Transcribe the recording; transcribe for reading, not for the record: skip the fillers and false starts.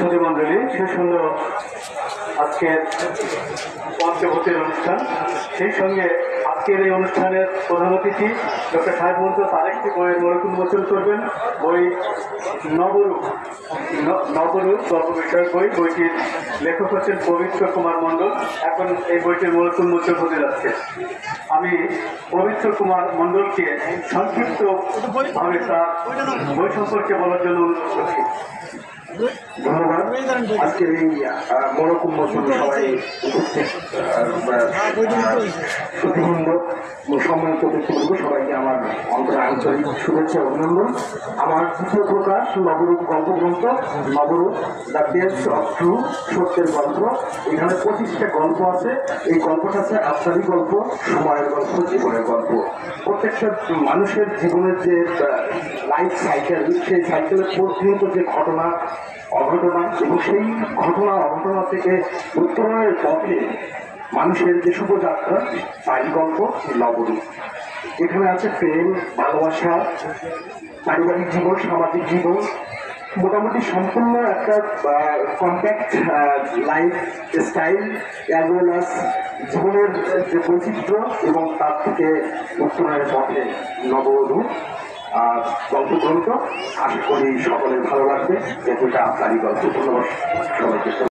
সুধী মন্ডলী, শেষ হলো আজকের পঞ্চভূতির অনুষ্ঠান। সেই সঙ্গে আজকের এই অনুষ্ঠানের প্রধান অতিথি ডক্টর সাহেব মন্ত্র আরেকটি বইয়ের মোড়ক উন্মোচন করবেন। বই নবরূপ গল্প বিষয়ক বই। বইটির লেখক হচ্ছেন পবিত্র কুমার মণ্ডল। এখন এই বইটির মোড়ক উন্মোচন হতে যাচ্ছে। আমি পবিত্র কুমার মণ্ডলকে সংক্ষিপ্তভাবে তার বই সম্পর্কে বলার জন্য অনুরোধ করছি। ধন্যবাদ। আজকের এই মোড়ক উন্মোচন সবাই সুধীবৃন্দ সম্মানিত ব্যক্তিবর্গ সবাইকে আমার অন্তরে আন্তরিক শুভেচ্ছা অভিনন্দন। আমার দ্বিতীয় প্রকাশ নবরূপ গল্পগ্রন্থ, নবরূপ দ্য টেলস অফ ট্রু, সত্যের গল্প। এখানে 25টা গল্প আছে। এই গল্পটা আছে আপনারই গল্প, সময়ের গল্প, জীবনের গল্প। প্রত্যেকটা মানুষের জীবনের যে লাইফ সাইকেল, সেই সাইকেলের প্রতিনিয়ত যে ঘটনা অঘটনা এবং সেই ঘটনা অঘটনা থেকে উত্তরণের পথে মানুষের যে শুভযাত্রা, তারই গল্প নবরূপ। এখানে আছে প্রেম, ভালোবাসা, পারিবারিক জীবন, সামাজিক জীবন, মোটামুটি সম্পূর্ণ একটা compact life style as well as জীবনের যে বৈচিত্র্য এবং তার থেকে উত্তরণের পথে নবরূপ গল্পগ্রন্থ। আশা করি সকলের ভালো লাগবে। এটা আপনারই গল্প। ধন্যবাদ সবাইকে।